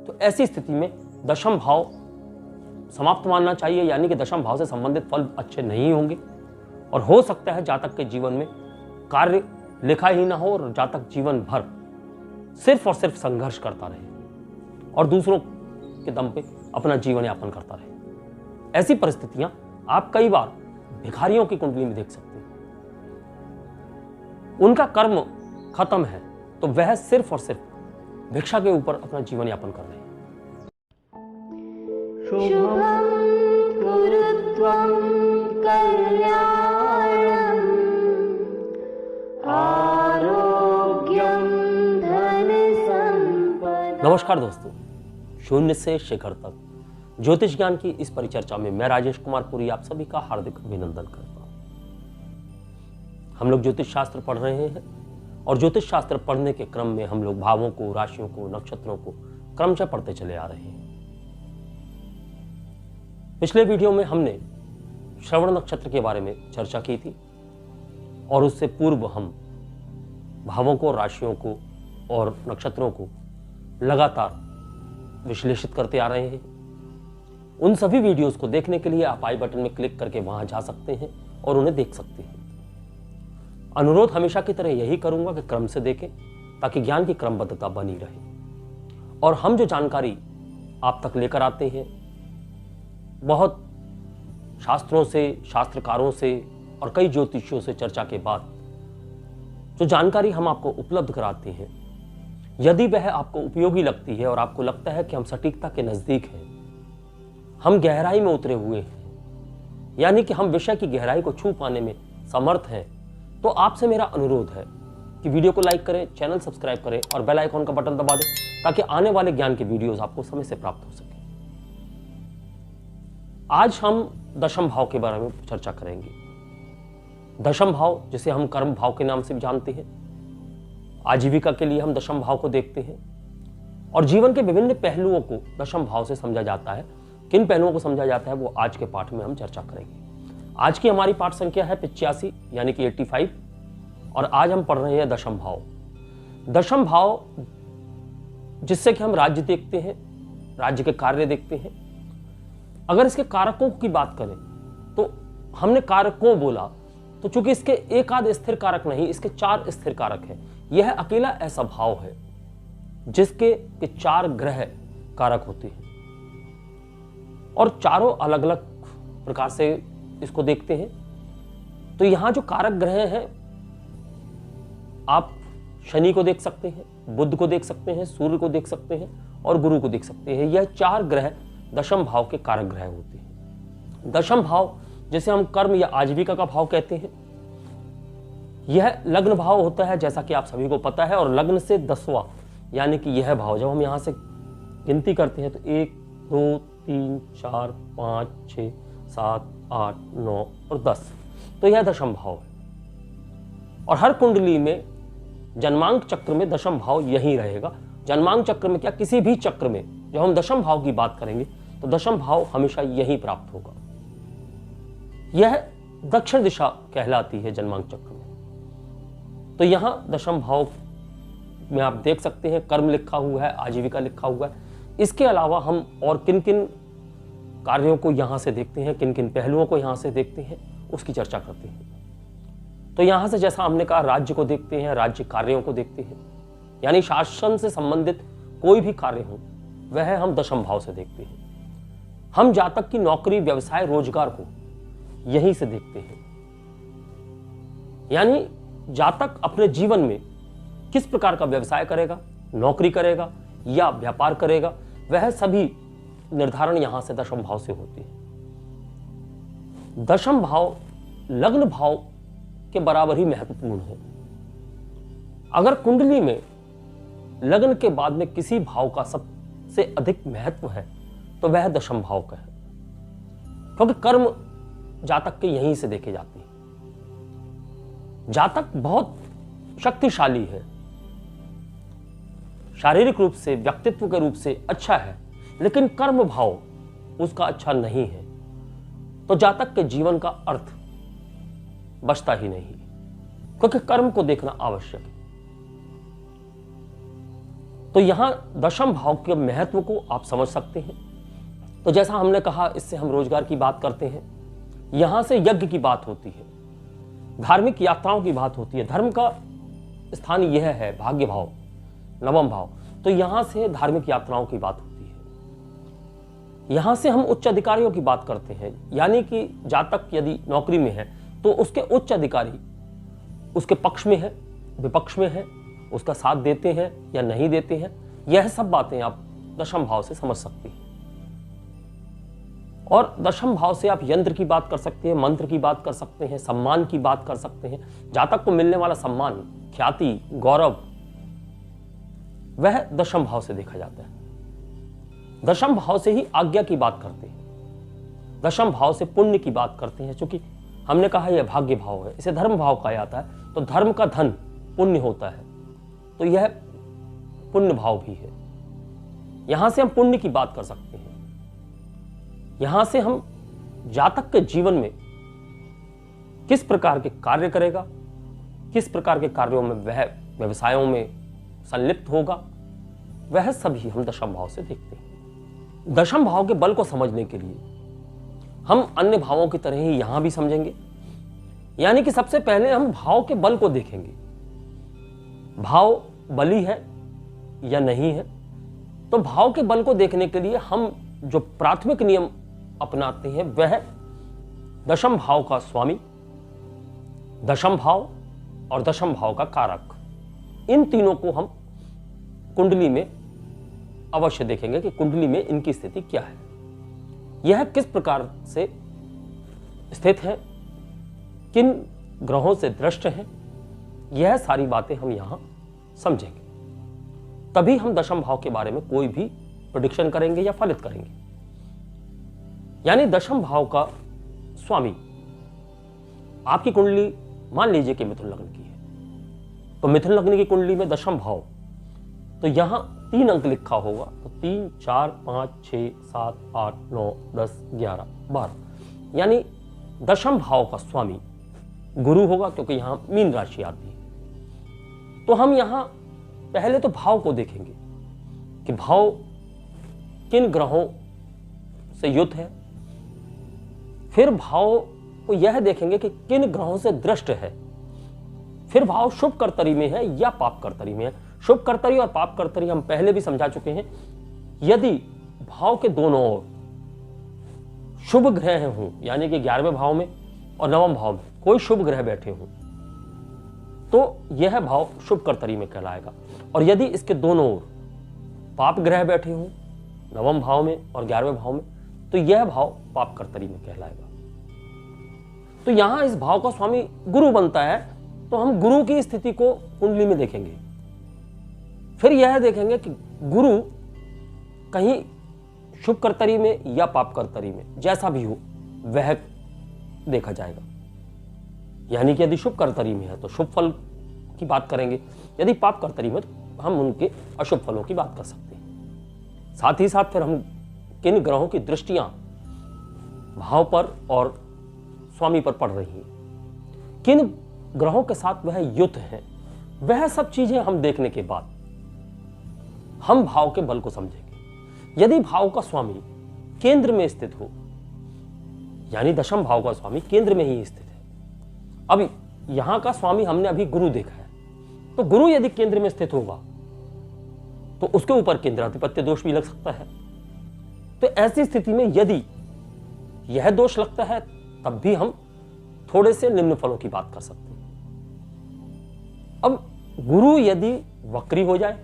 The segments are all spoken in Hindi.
तो ऐसी स्थिति में दशम भाव समाप्त मानना चाहिए, यानी कि दशम भाव से संबंधित फल अच्छे नहीं होंगे और हो सकता है जातक के जीवन में कार्य लिखा ही ना हो और जातक जीवन भर सिर्फ और सिर्फ संघर्ष करता रहे और दूसरों के दम पे अपना जीवन यापन करता रहे। ऐसी परिस्थितियां आप कई बार भिखारियों की कुंडली में देख सकते हैं। उनका कर्म खत्म है तो वह सिर्फ और सिर्फ भिक्षा के ऊपर अपना जीवन यापन कर रहे हैं। शुभं कुरुत्वं कल्याणं आरोग्यं धन संपदा। नमस्कार दोस्तों, शून्य से शिखर तक ज्योतिष ज्ञान की इस परिचर्चा में मैं राजेश कुमार पुरी आप सभी का हार्दिक अभिनंदन करता हूं। हम लोग ज्योतिष शास्त्र पढ़ रहे हैं और ज्योतिष शास्त्र पढ़ने के क्रम में हम लोग भावों को, राशियों को, नक्षत्रों को क्रमशः पढ़ते चले आ रहे हैं। पिछले वीडियो में हमने श्रवण नक्षत्र के बारे में चर्चा की थी और उससे पूर्व हम भावों को, राशियों को और नक्षत्रों को लगातार विश्लेषित करते आ रहे हैं। उन सभी वीडियोस को देखने के लिए आप आई बटन में क्लिक करके वहां जा सकते हैं और उन्हें देख सकते हैं। अनुरोध हमेशा की तरह यही करूंगा कि क्रम से देखें ताकि ज्ञान की क्रमबद्धता बनी रहे और हम जो जानकारी आप तक लेकर आते हैं बहुत शास्त्रों से, शास्त्रकारों से और कई ज्योतिषियों से चर्चा के बाद जो जानकारी हम आपको उपलब्ध कराते हैं, यदि वह आपको उपयोगी लगती है और आपको लगता है कि हम सटीकता के नजदीक हैं, हम गहराई में उतरे हुए हैं, यानी कि हम विषय की गहराई को छू पाने में समर्थ हैं, तो आपसे मेरा अनुरोध है कि वीडियो को लाइक करें, चैनल सब्सक्राइब करें और बेल आइकॉन का बटन दबा दें ताकि आने वाले ज्ञान के वीडियोस आपको समय से प्राप्त हो सके। आज हम दशम भाव के बारे में चर्चा करेंगे। दशम भाव जिसे हम कर्म भाव के नाम से भी जानते हैं, आजीविका के लिए हम दशम भाव को देखते हैं और जीवन के विभिन्न पहलुओं को दशम भाव से समझा जाता है। किन पहलुओं को समझा जाता है वो आज के पाठ में हम चर्चा करेंगे। आज की हमारी पाठ संख्या है 85 यानी कि 85 और आज हम पढ़ रहे हैं दशम भाव। दशम भाव जिससे कि हम राज्य देखते हैं, राज्य के कार्य देखते हैं। अगर इसके कारकों की बात करें तो हमने कारकों बोला तो चूंकि इसके एक आध स्थिर कारक नहीं, इसके 4 स्थिर कारक हैं। यह अकेला ऐसा भाव है जिसके 4 ग्रह कारक होते हैं और चारों अलग अलग प्रकार से इसको देखते हैं। तो यहां जो कारक ग्रह हैं आप शनि को देख सकते हैं, बुध को देख सकते हैं, सूर्य को देख सकते हैं और गुरु को देख सकते हैं। यह 4 ग्रह दशम भाव के कारक ग्रह होते हैं। दशम भाव जिसे हम कर्म या आजीविका का भाव कहते हैं, यह लग्न भाव होता है जैसा कि आप सभी को पता है और लग्न से 10वां यानी कि यह भाव जब हम यहां से गिनती करते हैं तो 1 2 3 4 5 6 7 8 9 और 10, तो यह दशम भाव है और हर कुंडली में जन्मांक चक्र में दशम भाव यही रहेगा। जन्मांक चक्र में क्या, किसी भी चक्र में जब हम दशम भाव की बात करेंगे तो दशम भाव हमेशा यही प्राप्त होगा। यह दक्षिण दिशा कहलाती है जन्मांक चक्र में। तो यहां दशम भाव में आप देख सकते हैं कर्म लिखा हुआ है, आजीविका लिखा हुआ है। इसके अलावा हम और किन किन कार्यों को यहां से देखते हैं, किन किन पहलुओं को यहां से देखते हैं, उसकी चर्चा करते हैं। तो यहां से जैसा हमने कहा राज्य को देखते हैं, राज्य कार्यों को देखते हैं, यानी शासन से संबंधित कोई भी कार्य हो वह हम दशम भाव से देखते हैं। हम जातक की नौकरी, व्यवसाय, रोजगार को यहीं से देखते हैं, यानी जातक अपने जीवन में किस प्रकार का व्यवसाय करेगा, नौकरी करेगा या व्यापार करेगा, वह सभी निर्धारण यहां से दशम भाव से होती है। दशम भाव लग्न भाव के बराबर ही महत्वपूर्ण है। अगर कुंडली में लग्न के बाद में किसी भाव का सबसे अधिक महत्व है तो वह दशम भाव का है, क्योंकि कर्म जातक के यहीं से देखे जाते हैं। जातक बहुत शक्तिशाली है, शारीरिक रूप से, व्यक्तित्व के रूप से अच्छा है, लेकिन कर्म भाव उसका अच्छा नहीं है तो जातक के जीवन का अर्थ बचता ही नहीं, क्योंकि कर्म को देखना आवश्यक है। तो यहां दशम भाव के महत्व को आप समझ सकते हैं। तो जैसा हमने कहा, इससे हम रोजगार की बात करते हैं, यहां से यज्ञ की बात होती है, धार्मिक यात्राओं की बात होती है। धर्म का स्थान यह है भाग्य भाव, नवम भाव, तो यहां से धार्मिक यात्राओं की बात होती है। यहां से हम उच्च अधिकारियों की बात करते हैं, यानी कि जातक यदि नौकरी में है तो उसके उच्च अधिकारी उसके पक्ष में है, विपक्ष में है, उसका साथ देते हैं या नहीं देते हैं। यह सब बातें आप दशम भाव से समझ सकते हैं। और दशम भाव से आप यंत्र की बात कर सकते हैं, मंत्र की बात कर सकते हैं, सम्मान की बात कर सकते हैं। जातक को मिलने वाला सम्मान, ख्याति, गौरव, वह दशम भाव से देखा जाता है। दशम भाव से ही आज्ञा की बात करते हैं, दशम भाव से पुण्य की बात करते हैं। चूंकि हमने कहा यह भाग्य भाव है, इसे धर्म भाव कहा जाता है, तो धर्म का धन पुण्य होता है, तो यह पुण्य भाव भी है। यहां से हम पुण्य की बात कर सकते हैं। यहां से हम जातक के जीवन में किस प्रकार के कार्य करेगा, किस प्रकार के कार्यों में वह व्यवसायों में संलिप्त होगा, वह सभी हम दशम भाव से देखते हैं। दशम भाव के बल को समझने के लिए हम अन्य भावों की तरह ही यहां भी समझेंगे, यानी कि सबसे पहले हम भाव के बल को देखेंगे। भाव बली है या नहीं है, तो भाव के बल को देखने के लिए हम जो प्राथमिक नियम अपनाते हैं वह दशम भाव का स्वामी, दशम भाव और दशम भाव का कारक, इन तीनों को हम कुंडली में अवश्य देखेंगे कि कुंडली में इनकी स्थिति क्या है, यह किस प्रकार से स्थित है, किन ग्रहों से दृष्ट है। यह सारी बातें हम यहां समझेंगे, तभी हम दशम भाव के बारे में कोई भी प्रेडिक्शन करेंगे या फलित करेंगे। यानी दशम भाव का स्वामी, आपकी कुंडली मान लीजिए कि मिथुन लग्न की है, तो मिथुन लग्न की कुंडली में दशम भाव, तो यहां 3 अंक लिखा होगा, तो 3, 4, 5, 6, 7, 8, 9, 10, 11, 12, यानी दशम भाव का स्वामी गुरु होगा, क्योंकि यहां मीन राशि आती है। तो हम यहां पहले तो भाव को देखेंगे कि भाव किन ग्रहों से युत है, फिर भाव को यह देखेंगे कि किन ग्रहों से दृष्ट है, फिर भाव शुभ कर्तरी में है या पाप कर्तरी में है। शुभ कर्तरी और पाप कर्तरी हम पहले भी समझा चुके हैं। यदि भाव के दोनों ओर शुभ ग्रह हों, यानी कि 11वें भाव में और 9वें भाव में कोई शुभ ग्रह बैठे हों, तो यह भाव शुभ कर्तरी में कहलाएगा। और यदि इसके दोनों ओर पाप ग्रह बैठे हों, 9वें भाव में और 11वें भाव में, तो यह भाव पाप कर्तरी में कहलाएगा। तो यहां इस भाव का स्वामी गुरु बनता है, तो हम गुरु की स्थिति को कुंडली में देखेंगे। फिर यह देखेंगे कि गुरु कहीं शुभ कर्तरी में या पाप कर्तरी में, जैसा भी हो वह देखा जाएगा। यानी कि यदि शुभ कर्तरी में है तो शुभ फल की बात करेंगे, यदि पाप कर्तरी में तो हम उनके अशुभ फलों की बात कर सकते हैं। साथ ही साथ फिर हम किन ग्रहों की दृष्टियां भाव पर और स्वामी पर पड़ रही हैं, किन ग्रहों के साथ वह युत है, वह सब चीजें हम देखने के बाद हम भाव के बल को समझेंगे। यदि भाव का स्वामी केंद्र में स्थित हो, यानी दशम भाव का स्वामी केंद्र में ही स्थित है। अब यहां का स्वामी हमने अभी गुरु देखा है, तो गुरु यदि केंद्र में स्थित होगा तो उसके ऊपर केंद्राधिपत्य दोष भी लग सकता है। तो ऐसी स्थिति में यदि यह दोष लगता है, तब भी हम थोड़े से निम्न फलों की बात कर सकते हैं। अब गुरु यदि वक्री हो जाए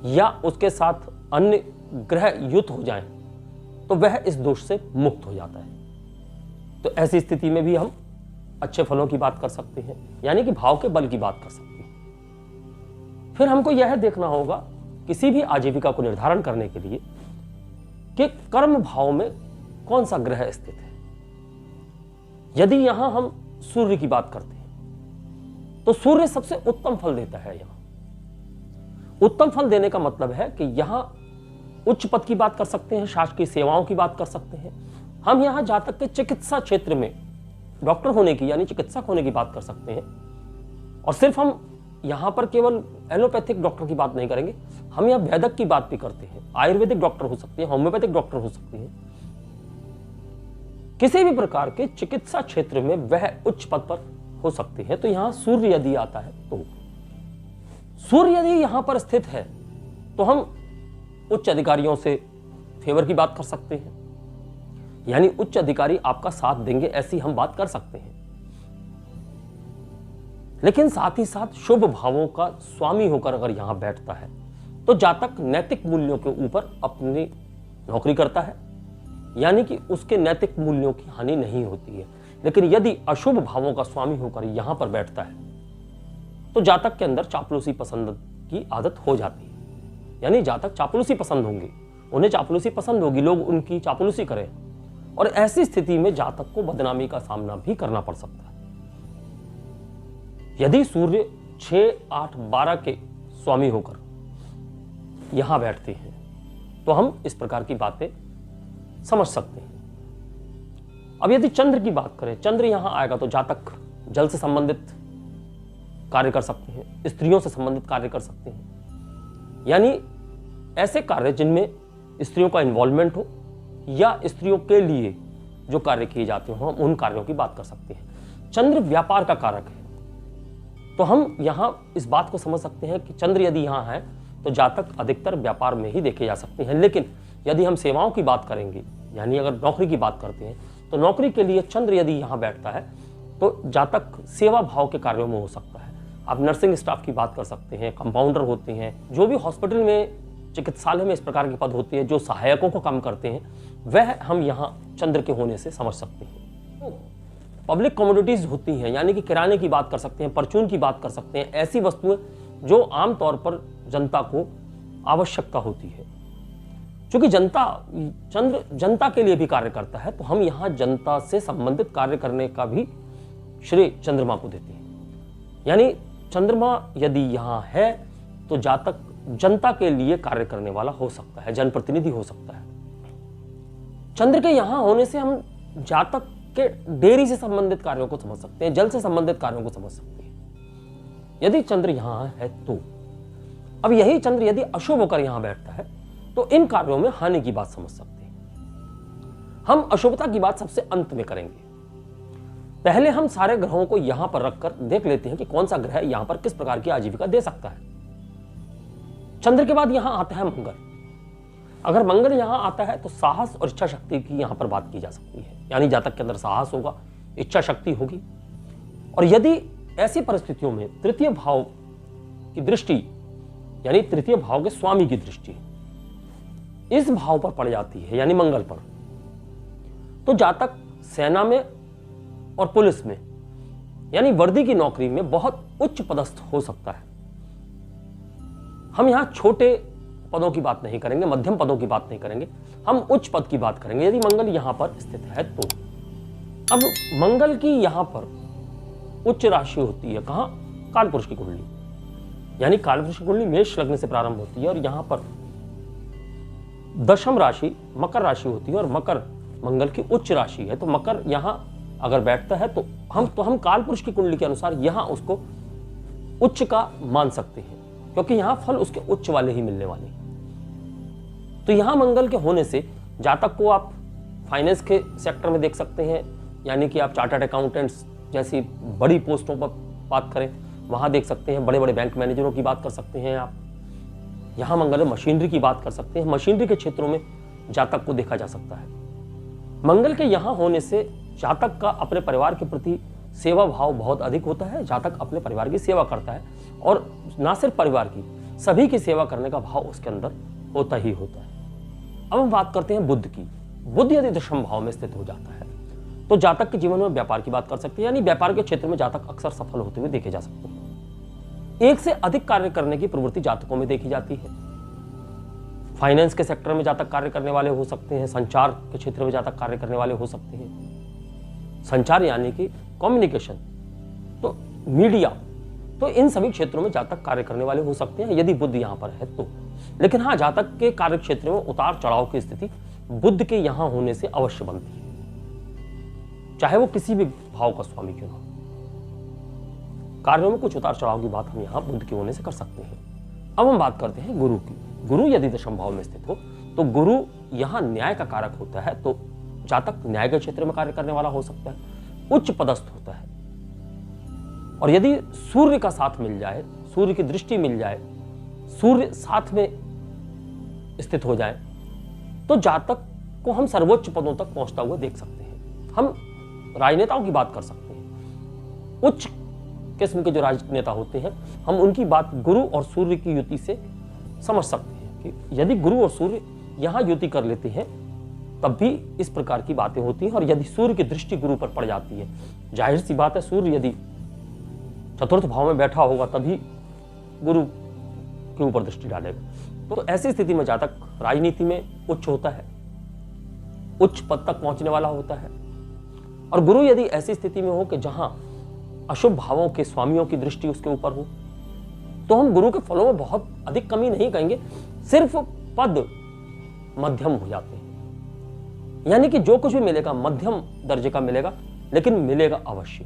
या उसके साथ अन्य ग्रह युत हो जाएं, तो वह इस दोष से मुक्त हो जाता है। तो ऐसी स्थिति में भी हम अच्छे फलों की बात कर सकते हैं, यानी कि भाव के बल की बात कर सकते हैं। फिर हमको यह देखना होगा किसी भी आजीविका को निर्धारण करने के लिए कि कर्म भाव में कौन सा ग्रह स्थित है। यदि यहां हम सूर्य की बात करते हैं, तो सूर्य सबसे उत्तम फल देता है। यहां उत्तम फल देने का मतलब है कि यहां उच्च पद की बात कर सकते हैं, शासकीय सेवाओं की बात कर सकते हैं। हम यहां जातक के चिकित्सा क्षेत्र में डॉक्टर होने की यानी चिकित्सक होने की बात कर सकते हैं। और सिर्फ हम यहाँ पर केवल एलोपैथिक डॉक्टर की बात नहीं करेंगे, हम यहाँ वैद्यक की बात भी करते हैं। आयुर्वेदिक डॉक्टर हो सकते हैं, होम्योपैथिक डॉक्टर हो सकते हैं। किसी भी प्रकार के चिकित्सा क्षेत्र में वह उच्च पद पर हो सकते हैं। तो यहां सूर्य यदि आता है, तो सूर्य यदि यहां पर स्थित है तो हम उच्च अधिकारियों से फेवर की बात कर सकते हैं, यानी उच्च अधिकारी आपका साथ देंगे, ऐसी हम बात कर सकते हैं। लेकिन साथ ही साथ शुभ भावों का स्वामी होकर अगर यहां बैठता है तो जातक नैतिक मूल्यों के ऊपर अपनी नौकरी करता है, यानी कि उसके नैतिक मूल्यों की हानि नहीं होती है। लेकिन यदि अशुभ भावों का स्वामी होकर यहां पर बैठता है तो जातक के अंदर चापलूसी पसंद की आदत हो जाती है, यानी जातक चापलूसी पसंद होंगे, उन्हें चापलूसी पसंद होगी, लोग उनकी चापलूसी करें, और ऐसी स्थिति में जातक को बदनामी का सामना भी करना पड़ सकता है। यदि सूर्य 6, 8, 12 के स्वामी होकर यहां बैठते हैं तो हम इस प्रकार की बातें समझ सकते हैं। अब यदि चंद्र की बात करें, चंद्र यहां आएगा तो जातक जल से संबंधित कार्य कर सकते हैं, स्त्रियों से संबंधित कार्य कर सकते हैं, यानी ऐसे कार्य जिनमें स्त्रियों का इन्वॉल्वमेंट हो या स्त्रियों के लिए जो कार्य किए जाते हो, हम उन कार्यों की बात कर सकते हैं। चंद्र व्यापार का कारक है, तो हम यहां इस बात को समझ सकते हैं कि चंद्र यदि यहां है तो जातक अधिकतर व्यापार में ही देखे जा सकते हैं। लेकिन यदि हम सेवाओं की बात करेंगे, यानी अगर नौकरी की बात करते हैं, तो नौकरी के लिए चंद्र यदि यहां बैठता है तो जातक सेवा भाव के कार्यों में हो सकता है। आप नर्सिंग स्टाफ की बात कर सकते हैं, कंपाउंडर होते हैं, जो भी हॉस्पिटल में, चिकित्सालय में इस प्रकार के पद होते हैं जो सहायकों को काम करते हैं, वह हम यहाँ चंद्र के होने से समझ सकते हैं। पब्लिक कमोडिटीज होती हैं, यानी कि किराने की बात कर सकते हैं, परचून की बात कर सकते हैं, ऐसी वस्तुएं जो आमतौर पर जनता को आवश्यकता होती है। क्योंकि चंद्र जनता के लिए भी कार्य करता है, तो हम यहाँ जनता से संबंधित कार्य करने का भी श्रेय चंद्रमा को देते हैं। यानी चंद्रमा यदि यहाँ है तो जातक जनता के लिए कार्य करने वाला हो सकता है, जनप्रतिनिधि हो सकता है। चंद्र के यहाँ होने से हम जातक के डेयरी से संबंधित कार्यों को समझ सकते हैं, जल से संबंधित कार्यों को समझ सकते हैं, यदि चंद्र यहाँ है तो। अब यही चंद्र यदि अशुभ होकर यहां बैठता है तो इन कार्यों में हानि की बात समझ सकते हैं। हम अशुभता की बात सबसे अंत में करेंगे। पहले हम सारे ग्रहों को यहां पर रखकर देख लेते हैं कि कौन सा ग्रह यहां पर किस प्रकार की आजीविका दे सकता है। चंद्र के बाद यहां आता है मंगल। अगर मंगल यहां आता है तो साहस और इच्छा शक्ति की यहां पर बात की जा सकती है, यानी जातक के अंदर साहस होगा, इच्छा शक्ति होगी। और यदि ऐसी परिस्थितियों में तृतीय भाव की दृष्टि, यानी तृतीय भाव के स्वामी की दृष्टि इस भाव पर पड़ जाती है, यानी मंगल पर, तो जातक सेना में और पुलिस में, यानी वर्दी की नौकरी में बहुत उच्च पदस्थ हो सकता है। हम यहां छोटे पदों की बात नहीं करेंगे, मध्यम पदों की बात नहीं करेंगे, हम उच्च पद की बात करेंगे यदि मंगल यहां पर स्थित है तो। अब मंगल की यहां पर उच्च राशि होती है कहां? कालपुरुष की कुंडली, यानी कालपुरुष की कुंडली मेष लग्न से प्रारंभ होती है और यहां पर दशम राशि मकर राशि होती है और मकर मंगल की उच्च राशि है। तो मकर यहां अगर बैठता है तो हम कालपुरुष की कुंडली के अनुसार यहां उसको उच्च का मान सकते हैं, क्योंकि यहां फल उसके उच्च वाले ही मिलने वाले हैं। तो यहां मंगल के होने से जातक को आप फाइनेंस के सेक्टर में देख सकते हैं, यानी कि आप चार्टर्ड अकाउंटेंट्स जैसी बड़ी पोस्टों पर बात करें वहां देख सकते हैं, बड़े बड़े बैंक मैनेजरों की बात कर सकते हैं आप। यहां मंगल मशीनरी की बात कर सकते हैं, मशीनरी के क्षेत्रों में जातक को देखा जा सकता है। मंगल के यहां होने से जातक का अपने परिवार के प्रति सेवा भाव बहुत अधिक होता है। जातक अपने परिवार की सेवा करता है और ना सिर्फ परिवार की, सभी की सेवा करने का भाव उसके अंदर होता ही होता है। अब हम बात करते हैं बुध की। बुध यदि दशम भाव में स्थित हो जाता है तो जातक के जीवन में व्यापार की बात कर सकते हैं, यानी व्यापार के क्षेत्र में जातक अक्सर सफल होते हुए देखे जा सकते हैं। एक से अधिक कार्य करने की प्रवृत्ति जातकों में देखी जाती है। फाइनेंस के सेक्टर में जातक कार्य करने वाले हो सकते हैं, संचार के क्षेत्र में जातक कार्य करने वाले हो सकते हैं। संचार यानी कि कम्युनिकेशन, तो मीडिया, तो इन सभी क्षेत्रों में जातक कार्य करने वाले हो सकते हैं यदि बुध यहां पर है तो। लेकिन हाँ, जातक के कार्य क्षेत्र में उतार चढ़ाव की स्थिति बुध के यहां होने से अवश्य बनती है, चाहे वो किसी भी भाव का स्वामी क्यों ना हो। कार्यों में कुछ उतार चढ़ाव की बात हम यहाँ बुध के होने से कर सकते हैं। अब हम बात करते हैं गुरु की। गुरु यदि दशम भाव में स्थित हो तो गुरु यहाँ न्याय का कारक होता है, तो जातक न्याय के क्षेत्र में कार्य करने वाला हो सकता है, उच्च पदस्थ होता है। और यदि सूर्य का साथ मिल जाए, सूर्य की दृष्टि मिल जाए, सूर्य साथ में स्थित हो जाए, तो जातक को हम सर्वोच्च पदों तक पहुंचता हुआ देख सकते हैं। हम राजनेताओं की बात कर सकते हैं, उच्च किस्म के जो राजनेता होते हैं, हम उनकी बात गुरु और सूर्य की युति से समझ सकते हैं कि यदि गुरु और सूर्य यहां युति कर लेते हैं तब भी इस प्रकार की बातें होती हैं। और यदि सूर्य की दृष्टि गुरु पर पड़ जाती है, जाहिर सी बात है सूर्य यदि चतुर्थ भाव में बैठा होगा तभी गुरु के ऊपर दृष्टि डालेगा। तो ऐसी स्थिति में जातक राजनीति में उच्च होता है, उच्च पद तक पहुंचने वाला होता है। और गुरु यदि ऐसी स्थिति में हो कि जहां अशुभ भावों के स्वामियों की दृष्टि उसके ऊपर हो, तो हम गुरु के फलों में बहुत अधिक कमी नहीं कहेंगे, सिर्फ पद मध्यम हो जाते हैं। यानी कि जो कुछ भी मिलेगा मध्यम दर्जे का मिलेगा, लेकिन मिलेगा अवश्य।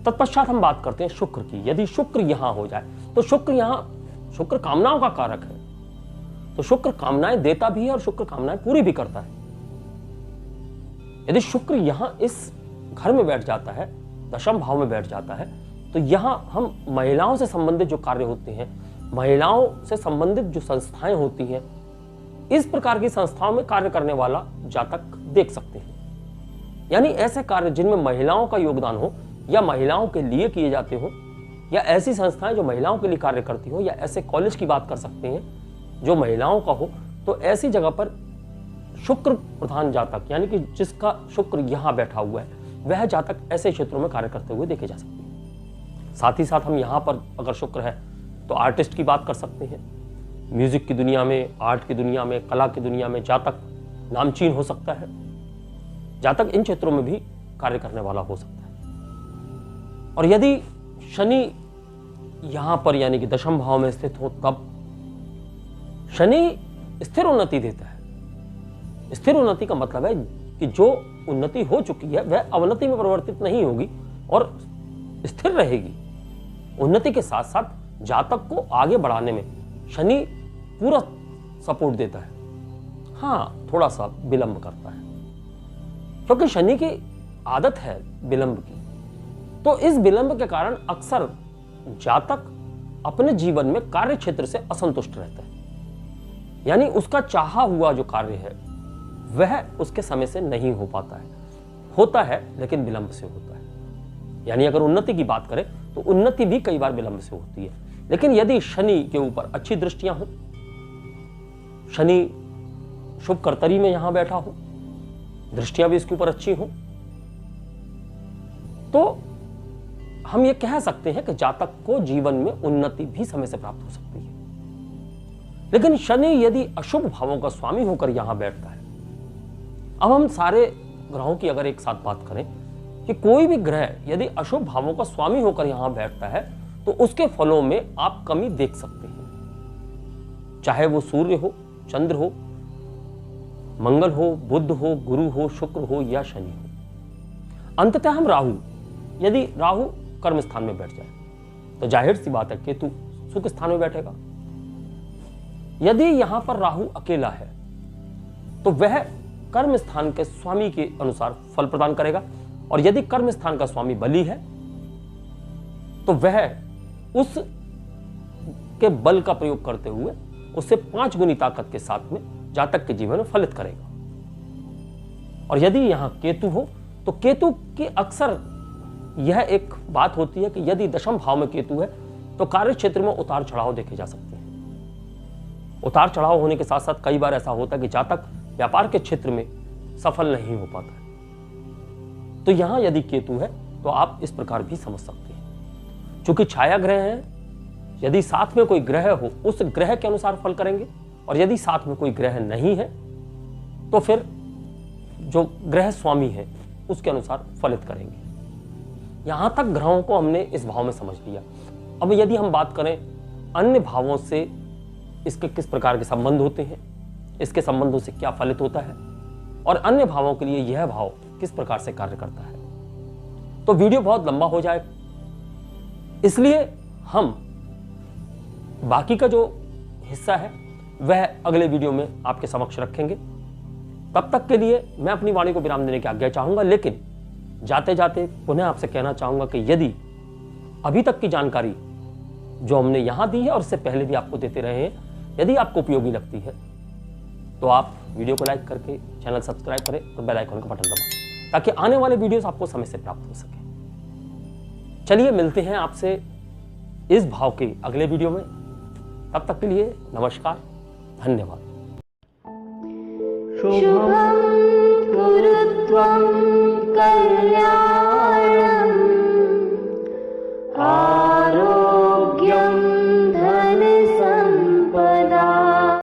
तत्पश्चात हम बात करते हैं शुक्र की। यदि शुक्र यहां हो जाए तो शुक्र कामनाओं का कारक है, तो शुक्र कामनाएं देता भी है और शुक्र कामनाएं पूरी भी करता है। यदि शुक्र यहां इस घर में बैठ जाता है, दशम भाव में बैठ जाता है, तो यहां हम महिलाओं से संबंधित जो कार्य होते हैं, महिलाओं से संबंधित जो संस्थाएं होती हैं, इस प्रकार की संस्थाओं में कार्य करने वाला जातक देख सकते हैं। यानी ऐसे कार्य जिनमें महिलाओं का योगदान हो या महिलाओं के लिए किए जाते हो, या ऐसी संस्थाएं जो महिलाओं के लिए कार्य करती हो, या ऐसे कॉलेज की बात कर सकते हैं जो महिलाओं का हो, तो ऐसी जगह पर शुक्र प्रधान जातक, यानी कि जिसका शुक्र यहां बैठा हुआ है, वह जातक ऐसे क्षेत्रों में कार्य करते हुए देखे जा सकते हैं। साथ ही साथ हम यहां पर अगर शुक्र है तो आर्टिस्ट की बात कर सकते हैं। म्यूजिक की दुनिया में, आर्ट की दुनिया में, कला की दुनिया में जातक नामचीन हो सकता है। जातक इन क्षेत्रों में भी कार्य करने वाला हो सकता है। और यदि शनि यहां पर यानी कि दशम भाव में स्थित हो, तब शनि स्थिर उन्नति देता है। स्थिर उन्नति का मतलब है कि जो उन्नति हो चुकी है वह अवनति में परिवर्तित नहीं होगी और स्थिर रहेगी। उन्नति के साथ साथ जातक को आगे बढ़ाने में शनि पूरा सपोर्ट देता है। हाँ, थोड़ा सा विलंब करता है, क्योंकि शनि की आदत है विलंब की। तो इस विलंब के कारण अक्सर जातक अपने जीवन में कार्य क्षेत्र से असंतुष्ट रहता है। यानी उसका चाहा हुआ जो कार्य है वह उसके समय से नहीं हो पाता है, होता है लेकिन विलंब से होता है। यानी अगर उन्नति की बात करें तो उन्नति भी कई बार विलंब से होती है। लेकिन यदि शनि के ऊपर अच्छी दृष्टियां हो, शनि शुभ कर्तरी में यहां बैठा हो, दृष्टियां भी इसके ऊपर अच्छी हो, तो हम ये कह सकते हैं कि जातक को जीवन में उन्नति भी समय से प्राप्त हो सकती है। लेकिन शनि यदि अशुभ भावों का स्वामी होकर यहां बैठता है, अब हम सारे ग्रहों की अगर एक साथ बात करें कि कोई भी ग्रह यदि अशुभ भावों का स्वामी होकर यहां बैठता है तो उसके फलों में आप कमी देख सकते हैं। चाहे वो सूर्य हो, चंद्र हो, मंगल हो, बुध हो, गुरु हो, शुक्र हो या शनि हो। अंततः हम राहु, यदि राहु कर्म स्थान में बैठ जाए तो जाहिर सी बात है केतु सुख स्थान में बैठेगा। यदि यहां पर राहु अकेला है तो वह कर्म स्थान के स्वामी के अनुसार फल प्रदान करेगा, और यदि कर्म स्थान का स्वामी बली है तो वह उस के बल का प्रयोग करते हुए उससे 5 गुनी ताकत के साथ में जातक के जीवन में फलित करेगा। और यदि यहां केतु हो तो केतु की अक्सर यह एक बात होती है कि यदि दशम भाव में केतु है तो कार्य क्षेत्र में उतार चढ़ाव देखे जा सकते हैं। उतार चढ़ाव होने के साथ साथ कई बार ऐसा होता है कि जातक व्यापार के क्षेत्र में सफल नहीं हो पाता है। तो यहां यदि केतु है तो आप इस प्रकार भी समझ सकते हैं। चूंकि छाया ग्रह है, यदि साथ में कोई ग्रह हो उस ग्रह के अनुसार फल करेंगे, और यदि साथ में कोई ग्रह नहीं है तो फिर जो ग्रह स्वामी है उसके अनुसार फलित करेंगे। यहां तक ग्रहों को हमने इस भाव में समझ लिया। अब यदि हम बात करें अन्य भावों से इसके किस प्रकार के संबंध होते हैं, इसके संबंधों से क्या फलित होता है, और अन्य भावों के लिए यह भाव किस प्रकार से कार्य करता है, तो वीडियो बहुत लंबा हो जाए इसलिए हम बाकी का जो हिस्सा है वह अगले वीडियो में आपके समक्ष रखेंगे। तब तक के लिए मैं अपनी वाणी को विराम देने की आज्ञा चाहूंगा, लेकिन जाते जाते पुनः आपसे कहना चाहूंगा कि यदि अभी तक की जानकारी जो हमने यहां दी है और इससे पहले भी आपको देते रहे हैं, यदि आपको उपयोगी लगती है तो आप वीडियो को लाइक करके चैनल सब्सक्राइब करें और बेल आइकन का बटन दबाएं ताकि आने वाले वीडियोस आपको समय से प्राप्त हो सके। चलिए मिलते हैं आपसे इस भाव के अगले वीडियो में। तब तक के लिए नमस्कार, धन्यवाद। शुभं कुरु त्वं कल्याणं